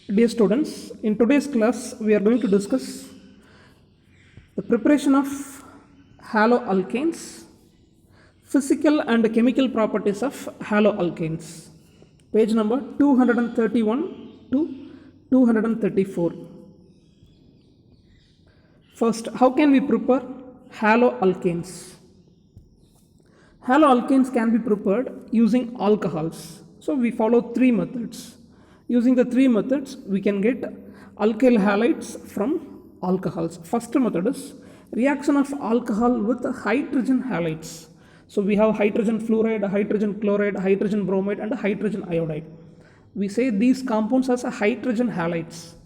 Dear students, in today's class we are going to discuss the preparation of haloalkanes, physical and chemical properties of haloalkanes. Page number 231 to 234. First, how can we prepare haloalkanes? Haloalkanes can be prepared using alcohols. So we follow three methods. Using the three methods, we can get alkyl halides from alcohols. First method is reaction of alcohol with hydrogen halides. So we have hydrogen fluoride, hydrogen chloride, hydrogen bromide, and hydrogen iodide. We say these compounds as hydrogen halides.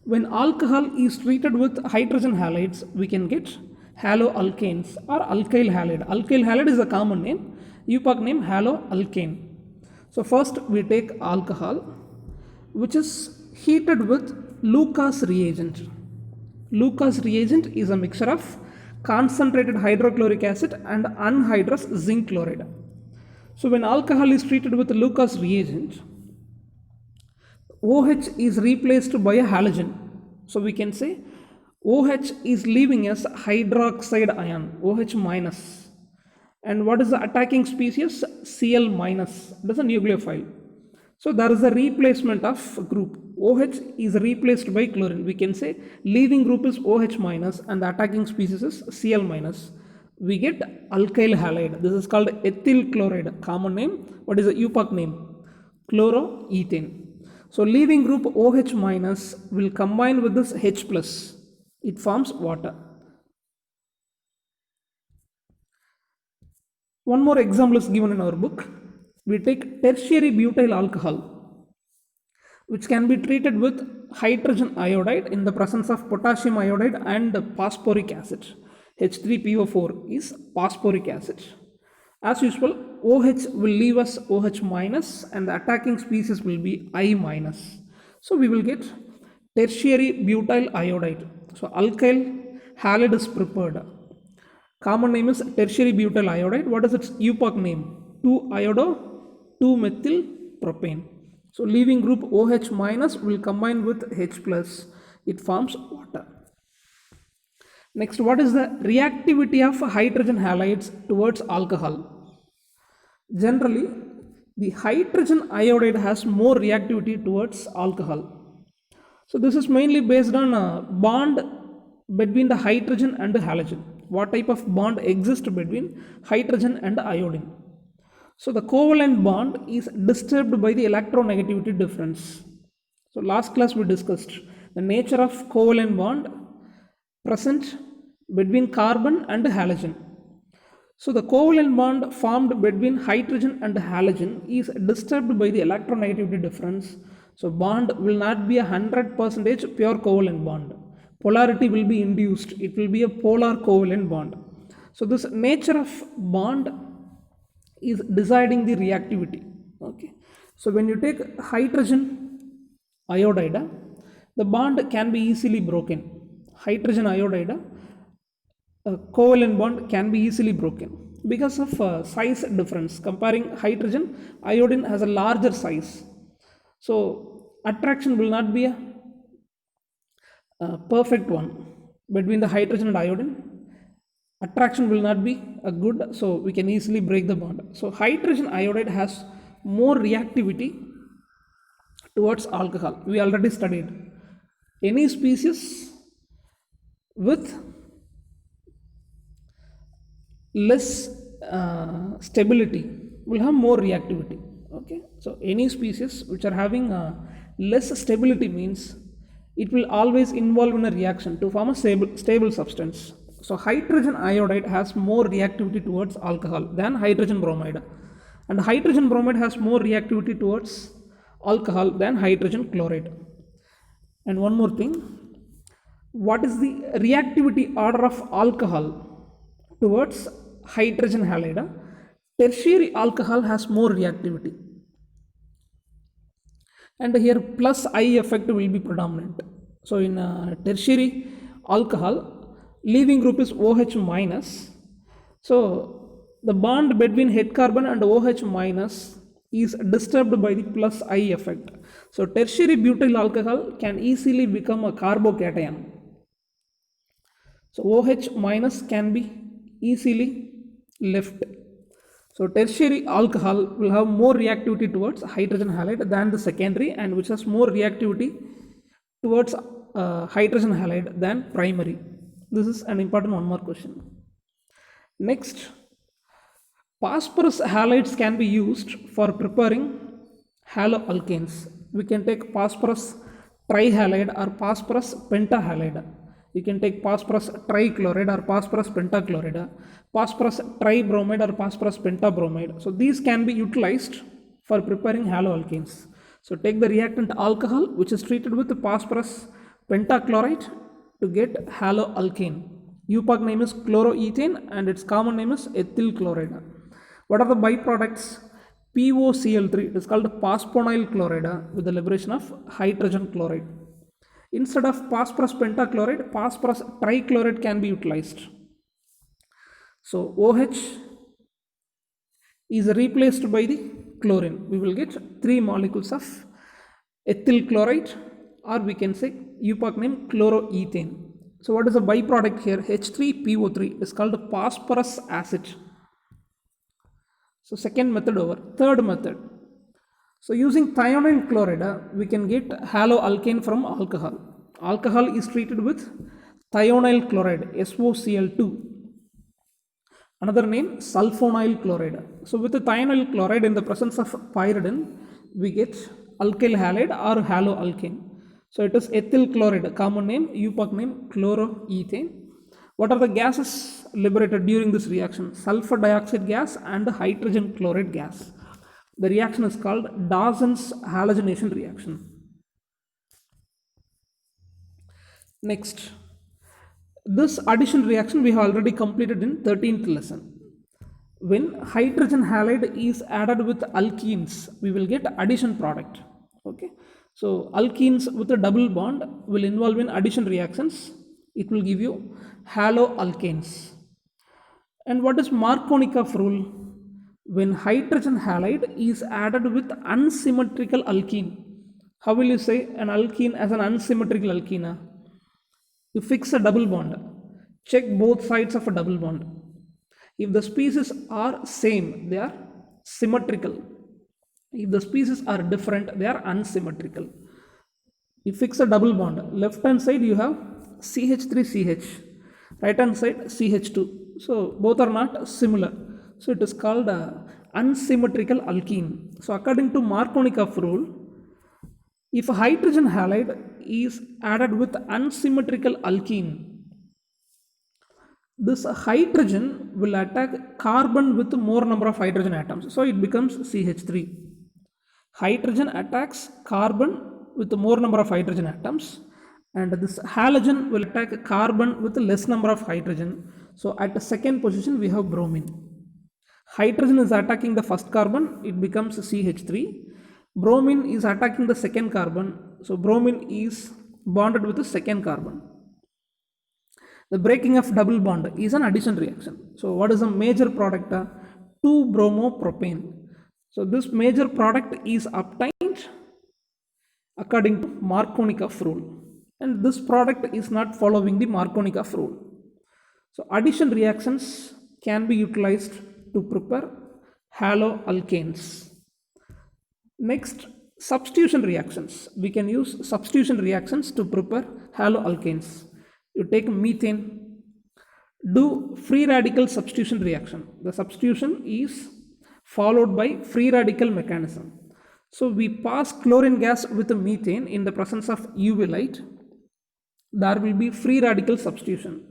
When alcohol is treated with hydrogen halides, we can get haloalkanes or alkyl halide. Alkyl halide is a common name. UPAC name haloalkane. So first we take alcohol, which is heated with Lucas reagent. Lucas reagent is a mixture of concentrated hydrochloric acid and anhydrous zinc chloride. So when alcohol is treated with Lucas reagent, OH is replaced by a halogen. So we can say OH is leaving as hydroxide ion, OH minus. And what is the attacking species? Cl minus. That's a nucleophile. So there is a replacement of group. OH is replaced by chlorine. We can say leaving group is OH minus and the attacking species is Cl minus. We get alkyl halide. This is called ethyl chloride. Common name. What is the UPAC name? Chloroethane. So leaving group OH minus will combine with this H plus. It forms water. One more example is given in our book. We take tertiary butyl alcohol, which can be treated with hydrogen iodide in the presence of potassium iodide and phosphoric acid. H3PO4 is phosphoric acid. As usual, OH will leave us OH minus and the attacking species will be I minus. So we will get tertiary butyl iodide. So alkyl halide is prepared. Common name is tertiary butyl iodide. What is its UPAC name? 2-iodo-2-methyl propane. So leaving group OH minus will combine with H plus. It forms water. Next, what is the reactivity of hydrogen halides towards alcohol? Generally, the hydrogen iodide has more reactivity towards alcohol. So this is mainly based on a bond between the hydrogen and the halogen. What type of bond exists between hydrogen and iodine? So the covalent bond is disturbed by the electronegativity difference. So last class we discussed the nature of covalent bond present between carbon and halogen. So the covalent bond formed between hydrogen and halogen is disturbed by the electronegativity difference. So bond will not be 100% pure covalent bond. Polarity will be induced. It will be a polar covalent bond. So this nature of bond is deciding the reactivity. Okay. So when you take hydrogen iodide, the bond can be easily broken. Hydrogen iodide, a covalent bond can be easily broken because of size difference. Comparing hydrogen, iodine has a larger size. So attraction will not be a perfect one between the hydrogen and iodine. Attraction will not be a good, so we can easily break the bond. So hydrogen iodide has more reactivity towards alcohol. We already studied. Any species with less stability will have more reactivity. Okay, so any species which are having less stability means it will always involve in a reaction to form a stable substance. So hydrogen iodide has more reactivity towards alcohol than hydrogen bromide, and hydrogen bromide has more reactivity towards alcohol than hydrogen chloride. And one more thing, what is the reactivity order of alcohol towards hydrogen halide? Tertiary alcohol has more reactivity, and here plus I effect will be predominant. So in tertiary alcohol, leaving group is OH minus. So the bond between H carbon and OH minus is disturbed by the plus I effect. So tertiary butyl alcohol can easily become a carbocation. So OH minus can be easily left. So tertiary alcohol will have more reactivity towards hydrogen halide than the secondary, and which has more reactivity towards hydrogen halide than primary. This is an important one more question. Next, phosphorus halides can be used for preparing haloalkanes. We can take phosphorus trihalide or phosphorus pentahalide. You can take phosphorus trichloride or phosphorus pentachloride, phosphorus tribromide or phosphorus pentabromide. So these can be utilized for preparing haloalkanes. So take the reactant alcohol which is treated with phosphorus pentachloride to get haloalkane. UPAC name is chloroethane and its common name is ethyl chloride. What are the byproducts? POCl3, it is called phosphonyl chloride with the liberation of hydrogen chloride. Instead of phosphorus pentachloride, phosphorus trichloride can be utilized. So OH is replaced by the chlorine. We will get 3 molecules of ethyl chloride, or we can say UPAC name chloroethane. So what is the byproduct here? H3PO3 is called phosphorus acid. So second method over. Third method. So using thionyl chloride, we can get haloalkane from alcohol. Alcohol is treated with thionyl chloride, SOCl2. Another name, sulfonyl chloride. So with the thionyl chloride in the presence of pyridine, we get alkyl halide or haloalkane. So it is ethyl chloride, common name, UPAC name, chloroethane. What are the gases liberated during this reaction? Sulfur dioxide gas and hydrogen chloride gas. The reaction is called Dawson's halogenation reaction. Next, this addition reaction we have already completed in 13th lesson. When hydrogen halide is added with alkenes, we will get addition product. Okay. So alkenes with a double bond will involve in addition reactions. It will give you haloalkanes. And what is Markovnikov rule? When hydrogen halide is added with unsymmetrical alkene, how will you say an alkene as an unsymmetrical alkene? You fix a double bond. Check both sides of a double bond. If the species are same, they are symmetrical. If the species are different, they are unsymmetrical. You fix a double bond. Left hand side you have CH3CH. Right hand side CH2. So both are not similar. So it is called unsymmetrical alkene. So according to Markovnikov rule, if a hydrogen halide is added with unsymmetrical alkene, this hydrogen will attack carbon with more number of hydrogen atoms. So it becomes CH3. Hydrogen attacks carbon with more number of hydrogen atoms, and this halogen will attack carbon with less number of hydrogen. So at the second position we have bromine. Hydrogen is attacking the first carbon, it becomes CH3. Bromine is attacking the second carbon, so bromine is bonded with the second carbon. The breaking of double bond is an addition reaction. So what is a major product? 2-bromopropane. So this major product is obtained according to Markovnikov rule, and this product is not following the Markovnikov rule. So addition reactions can be utilized to prepare haloalkanes. Next, substitution reactions. We can use substitution reactions to prepare haloalkanes. You take methane, do free radical substitution reaction. The substitution is followed by free radical mechanism. So we pass chlorine gas with methane in the presence of UV light. There will be free radical substitution.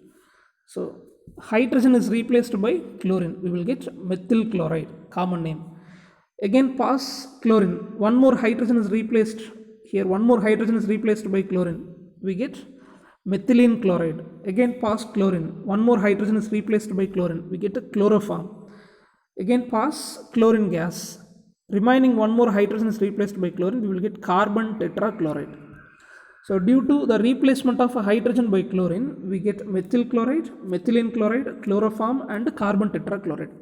So hydrogen is replaced by chlorine. We will get methyl chloride, common name. Again pass chlorine. One more hydrogen is replaced here. One more hydrogen is replaced by chlorine. We get methylene chloride. Again pass chlorine. One more hydrogen is replaced by chlorine. We get a chloroform. Again pass chlorine gas. Remaining one more hydrogen is replaced by chlorine. We will get carbon tetrachloride. So due to the replacement of a hydrogen by chlorine, we get methyl chloride, methylene chloride, chloroform and carbon tetrachloride.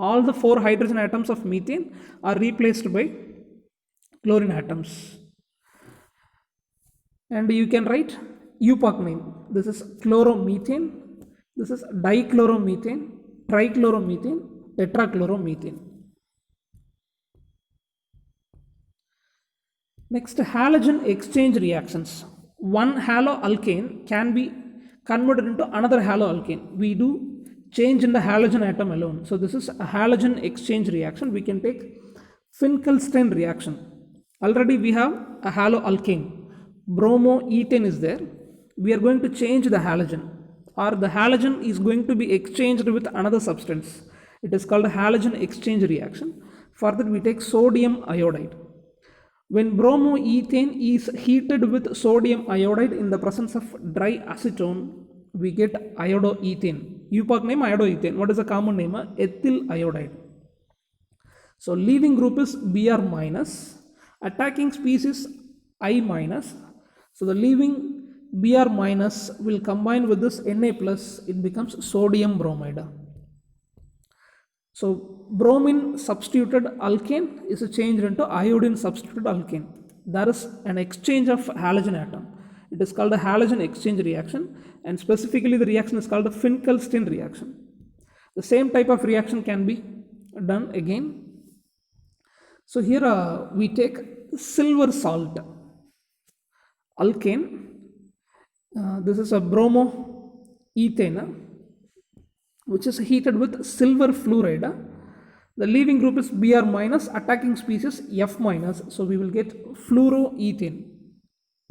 All the 4 hydrogen atoms of methane are replaced by chlorine atoms. And you can write UPOC name. This is chloromethane, this is dichloromethane, trichloromethane, tetrachloromethane. Next, halogen exchange reactions. One haloalkane can be converted into another haloalkane. We do change in the halogen atom alone. So this is a halogen exchange reaction. We can take Finkelstein reaction. Already we have a haloalkane. Bromoethane is there. We are going to change the halogen, or the halogen is going to be exchanged with another substance. It is called a halogen exchange reaction. For that we take sodium iodide. When bromoethane is heated with sodium iodide in the presence of dry acetone, we get iodoethane. UPOC name iodoethane. What is the common name? Ethyl iodide. So leaving group is Br minus, attacking species I minus. So the leaving Br minus will combine with this Na plus, it becomes sodium bromide. So bromine substituted alkane is changed into iodine substituted alkane. There is an exchange of halogen atom. It is called a halogen exchange reaction, and specifically the reaction is called a Finkelstein reaction. The same type of reaction can be done again. So here we take silver salt alkane. This is a bromoethane, which is heated with silver fluoride. The leaving group is Br minus, attacking species F minus. So we will get fluoroethane.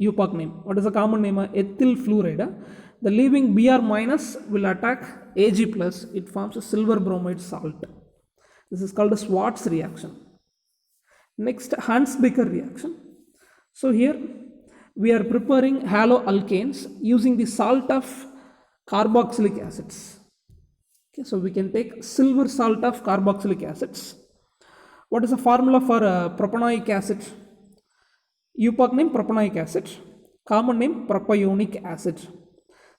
UPOC name. What is the common name? Ethyl fluoride. The leaving Br minus will attack Ag plus. It forms a silver bromide salt. This is called a Schwarz reaction. Next, Hunts-Becker reaction. So here we are preparing haloalkanes using the salt of carboxylic acids. Okay, so we can take silver salt of carboxylic acids. What is the formula for propanoic acid? UPOC name propanoic acid. Common name propionic acid.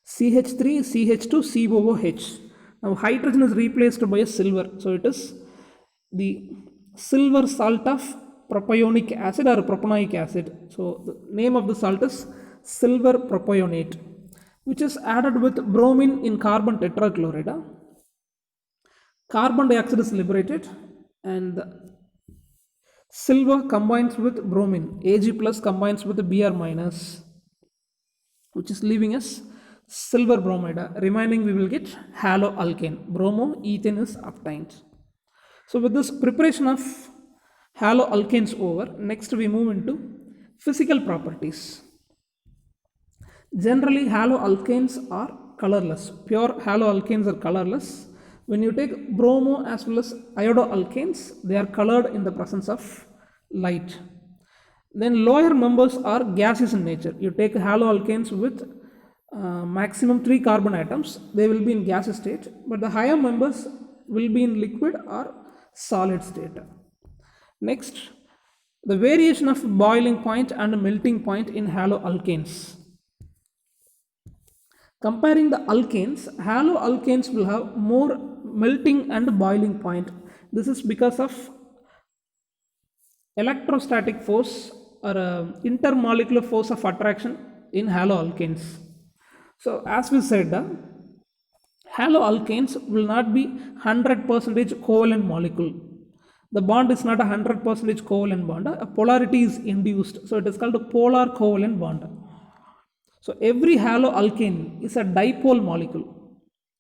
CH3, CH2, COOH. Now hydrogen is replaced by a silver. So it is the silver salt of propionic acid or propanoic acid. So the name of the salt is silver propionate, which is added with bromine in carbon tetrachloride. Carbon dioxide is liberated and silver combines with bromine. Ag plus combines with Br minus, which is leaving us silver bromide. Remaining we will get haloalkane. Bromoethane is obtained. So with this preparation of haloalkanes over, next we move into physical properties. Generally haloalkanes are colorless. Pure haloalkanes are colorless. When you take bromo as well as iodoalkanes, they are colored in the presence of light. Then lower members are gaseous in nature. You take haloalkanes with maximum 3 carbon atoms, they will be in gaseous state, but the higher members will be in liquid or solid state. Next, the variation of boiling point and melting point in haloalkanes. Comparing the alkanes, haloalkanes will have more melting and boiling point. This is because of electrostatic force or intermolecular force of attraction in haloalkanes. So as we said, haloalkanes will not be 100% covalent molecule. The bond is not a 100% covalent bond. A polarity is induced. So it is called a polar covalent bond. So every haloalkane is a dipole molecule.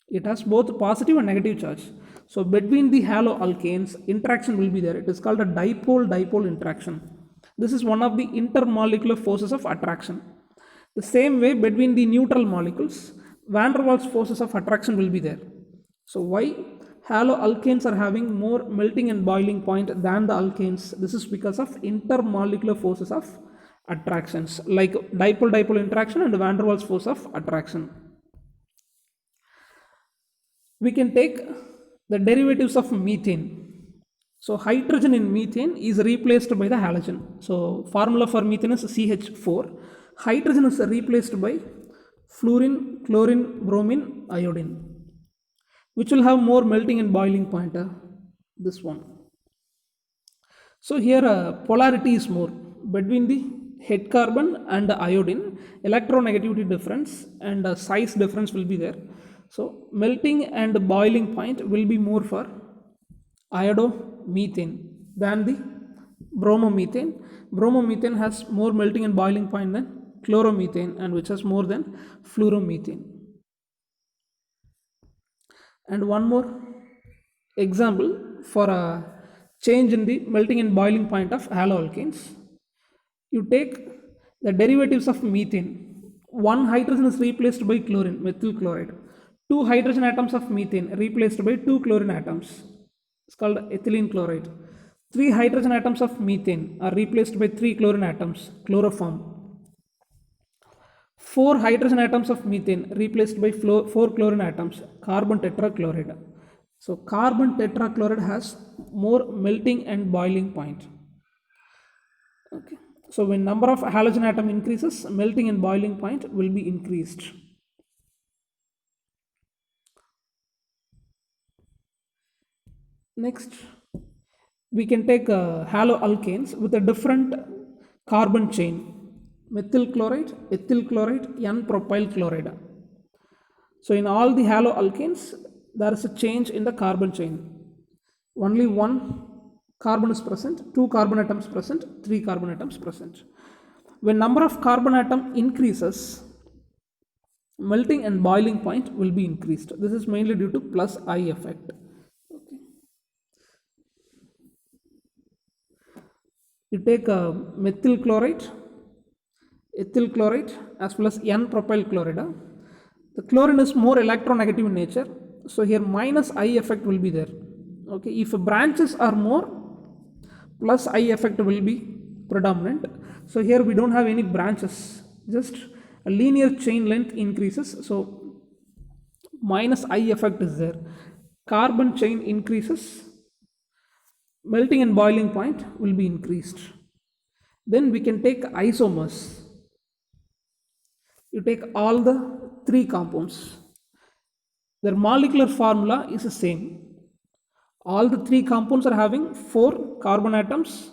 It has both positive and negative charge. So between the haloalkanes, interaction will be there. It is called a dipole-dipole interaction. This is one of the intermolecular forces of attraction. The same way between the neutral molecules, van der Waals forces of attraction will be there. So why haloalkanes are having more melting and boiling point than the alkanes? This is because of intermolecular forces of attractions like dipole-dipole interaction and van der Waals force of attraction. We can take the derivatives of methane. So hydrogen in methane is replaced by the halogen. So formula for methane is CH4. hydrogen is replaced by fluorine, chlorine, bromine, iodine. Which will have more melting and boiling point? This one. So here polarity is more between the head carbon and the iodine. Electronegativity difference and size difference will be there. So melting and boiling point will be more for iodomethane than the bromomethane. Bromomethane has more melting and boiling point than chloromethane, and which has more than fluoromethane. And one more example for a change in the melting and boiling point of haloalkanes. You take the derivatives of methane. One hydrogen is replaced by chlorine, methyl chloride. Two hydrogen atoms of methane replaced by two chlorine atoms. It's called ethylene chloride. Three hydrogen atoms of methane are replaced by three chlorine atoms, chloroform. Four hydrogen atoms of methane replaced by four chlorine atoms, carbon tetrachloride. So carbon tetrachloride has more melting and boiling point. Okay. So when number of halogen atom increases, melting and boiling point will be increased. Next, we can take haloalkanes with a different carbon chain. Methyl chloride, ethyl chloride, N-propyl chloride. So in all the haloalkanes, there is a change in the carbon chain. Only one carbon is present, two carbon atoms present, three carbon atoms present. When number of carbon atom increases, melting and boiling point will be increased. This is mainly due to plus I effect. Okay. You take methyl chloride, ethyl chloride as well as N-propyl chloride. The chlorine is more electronegative in nature, so here minus I effect will be there. Okay, if branches are more, plus I effect will be predominant. So here we don't have any branches, just a linear chain length increases, so minus I effect is there. Carbon chain increases, melting and boiling point will be increased. Then we can take isomers. You take all the three compounds. Their molecular formula is the same. All the three compounds are having four carbon atoms,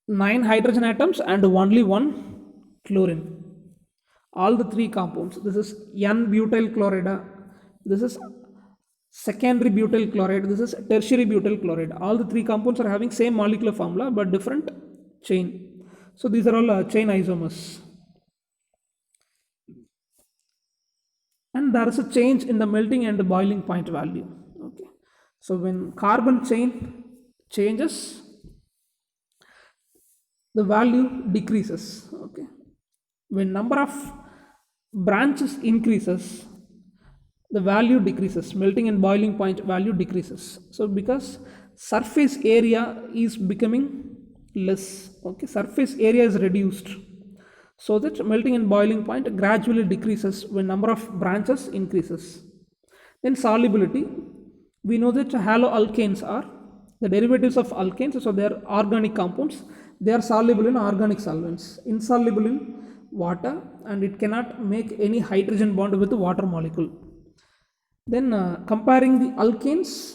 9 hydrogen atoms, and only one chlorine. All the three compounds. This is N-butyl chloride. This is secondary butyl chloride. This is tertiary butyl chloride. All the three compounds are having same molecular formula but different chain. So these are all chain isomers. And there is a change in the melting and the boiling point value. Okay. So when carbon chain changes, the value decreases. Okay. When number of branches increases, the value decreases. Melting and boiling point value decreases. So because surface area is becoming less. Okay. Surface area is reduced, so that melting and boiling point gradually decreases when number of branches increases. Then solubility, we know that haloalkanes are the derivatives of alkanes, so they are organic compounds. They are soluble in organic solvents, insoluble in water, and it cannot make any hydrogen bond with the water molecule. Then comparing the alkanes,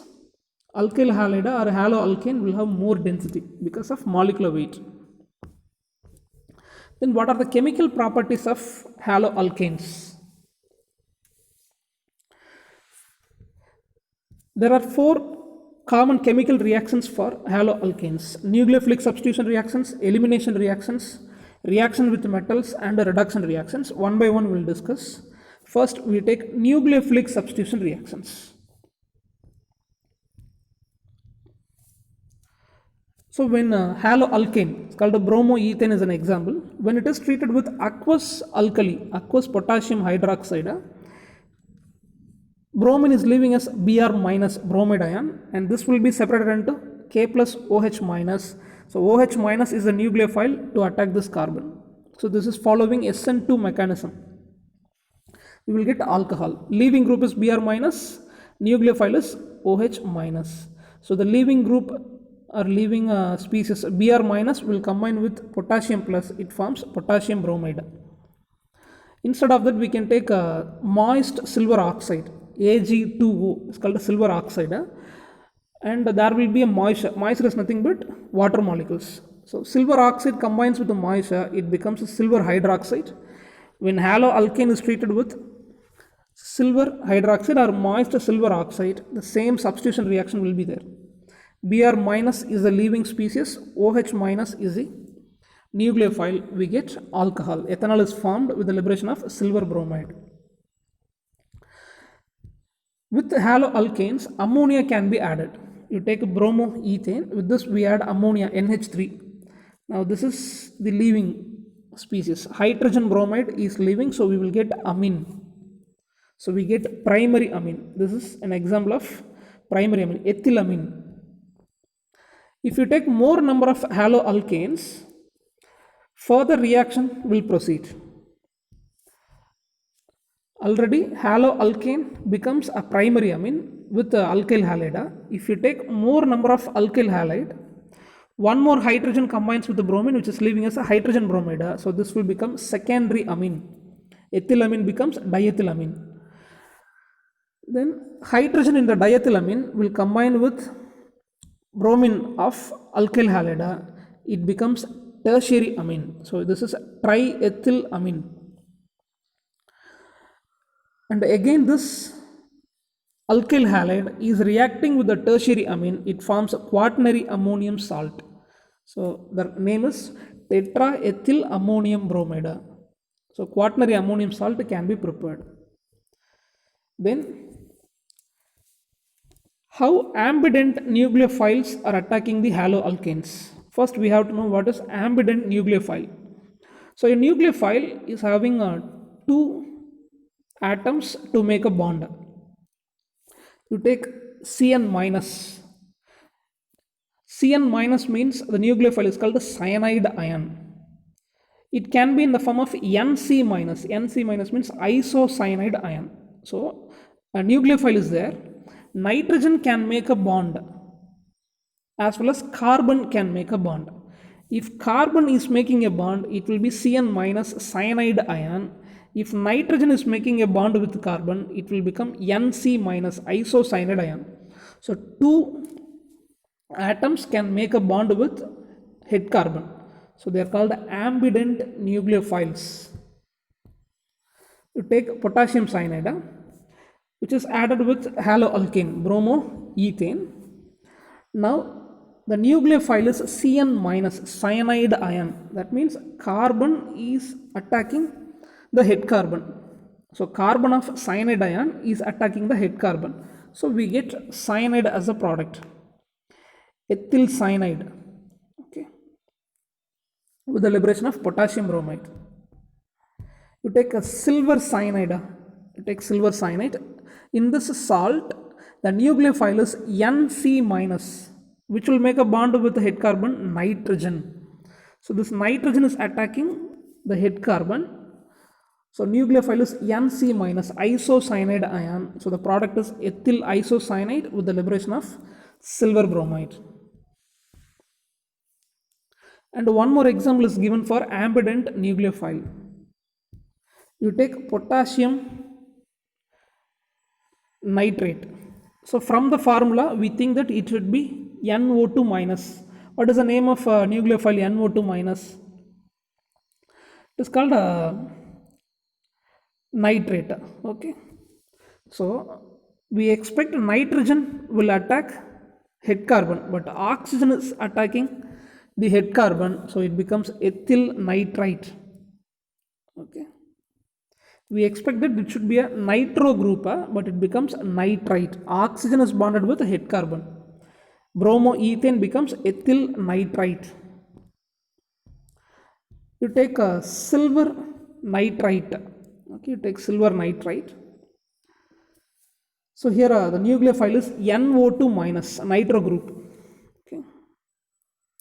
alkyl halide or haloalkane will have more density because of molecular weight. Then what are the chemical properties of haloalkanes? There are four common chemical reactions for haloalkanes: nucleophilic substitution reactions, elimination reactions, reaction with metals, and reduction reactions. One by one we will discuss. First we take nucleophilic substitution reactions. So when haloalkane, it's called a bromoethane as an example, when it is treated with aqueous alkali, aqueous potassium hydroxide, bromine is leaving as Br minus bromide ion, and this will be separated into K plus OH minus. So OH minus is a nucleophile to attack this carbon. So this is following SN2 mechanism. We will get alcohol. Leaving group is Br minus, nucleophile is OH minus. So the leaving group or leaving species Br minus will combine with potassium plus, it forms potassium bromide. Instead of that, we can take moist silver oxide, Ag2O, it's called a silver oxide, and there will be a moisture. Moisture is nothing but water molecules. So silver oxide combines with the moisture, it becomes a silver hydroxide. When haloalkane is treated with silver hydroxide or moist silver oxide, the same substitution reaction will be there. Br minus is the leaving species, OH minus is the nucleophile, we get alcohol. Ethanol is formed with the liberation of silver bromide. With haloalkanes, ammonia can be added. You take bromoethane, with this we add ammonia, NH3. Now this is the leaving species. Hydrogen bromide is leaving, so we will get amine. So we get primary amine. This is an example of primary amine, ethylamine. If you take more number of haloalkanes, further reaction will proceed. Already haloalkane becomes a primary amine with the alkyl halide. If you take more number of alkyl halide, one more hydrogen combines with the bromine, which is leaving as a hydrogen bromide. So this will become secondary amine. Ethylamine becomes diethylamine. Then hydrogen in the diethylamine will combine with bromine of alkyl halide. It becomes tertiary amine. So this is triethylamine. And again this alkyl halide is reacting with the tertiary amine. It forms a quaternary ammonium salt. So the name is tetraethyl ammonium bromide. So quaternary ammonium salt can be prepared. Then how ambident nucleophiles are attacking the haloalkanes. First we have to know what is ambident nucleophile. So a nucleophile is having two atoms to make a bond. You take Cn minus. Cn minus means the nucleophile is called the cyanide ion. It can be in the form of Nc minus. Nc minus means isocyanide ion. So a nucleophile is there. Nitrogen can make a bond as well as carbon can make a bond. If carbon is making a bond, it will be Cn minus cyanide ion. If nitrogen is making a bond with carbon, it will become Nc minus isocyanide ion. So two atoms can make a bond with head carbon. So they are called ambident nucleophiles. You take potassium cyanide, which is added with haloalkane, bromoethane. Now the nucleophile is Cn minus cyanide ion. That means carbon is attacking the head carbon. So carbon of cyanide ion is attacking the head carbon. So we get cyanide as a product. Ethyl cyanide, okay, with the liberation of potassium bromide. You take a silver cyanide. You take silver cyanide. In this salt, the nucleophile is Nc minus, which will make a bond with the head carbon nitrogen. So this nitrogen is attacking the head carbon. So nucleophile is Nc minus isocyanide ion. So the product is ethyl isocyanide with the liberation of silver bromide. And one more example is given for ambident nucleophile. You take potassium nitrate. So from the formula, we think that it should be NO2 minus. What is the name of nucleophile NO2 minus? It is called nitrate. Okay. So we expect nitrogen will attack head carbon, but oxygen is attacking the head carbon, so it becomes ethyl nitrite. Okay. We expect that it should be a nitro group, but it becomes nitrite. Oxygen is bonded with a head carbon. Bromoethane becomes ethyl nitrite. You take a silver nitrite. Okay, you take silver nitrite. So here the nucleophile is NO2 minus, nitro group. Okay.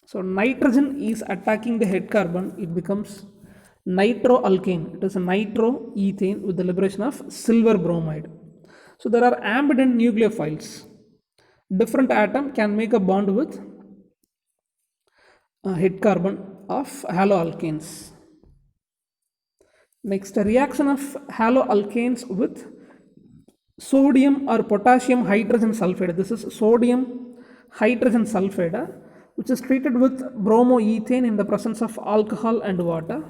So nitrogen is attacking the head carbon. It becomes nitroalkane. It is a nitroethane with the liberation of silver bromide. So there are ambident nucleophiles. Different atom can make a bond with head carbon of haloalkanes. Next, a reaction of haloalkanes with sodium or potassium hydrogen sulfide. This is sodium hydrogen sulfide, which is treated with bromoethane in the presence of alcohol and water.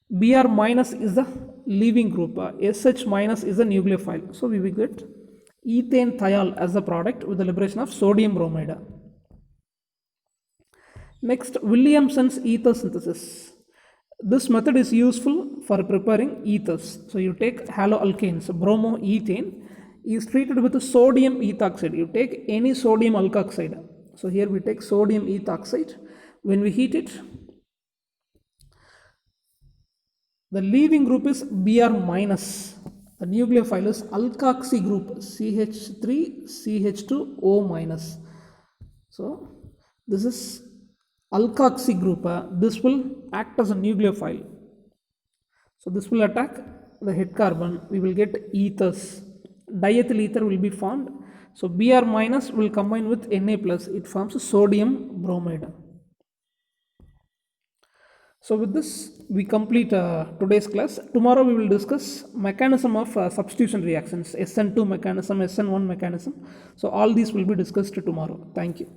Br minus is the leaving group, SH minus is the nucleophile. So we will get ethane thiol as the product with the liberation of sodium bromide. Next, Williamson's ether synthesis. This method is useful for preparing ethers. So you take haloalkanes, bromoethane is treated with sodium ethoxide. You take any sodium alkoxide. So here we take sodium ethoxide. When we heat it, the leaving group is Br minus. The nucleophile is alkoxy group CH3 CH2O minus. So this is alkoxy group. This will act as a nucleophile. So this will attack the head carbon. We will get ethers. Diethyl ether will be formed. So Br minus will combine with Na plus. It forms sodium bromide. So with this, we complete today's class. Tomorrow we will discuss mechanism of substitution reactions, SN2 mechanism, SN1 mechanism. So all these will be discussed tomorrow. Thank you.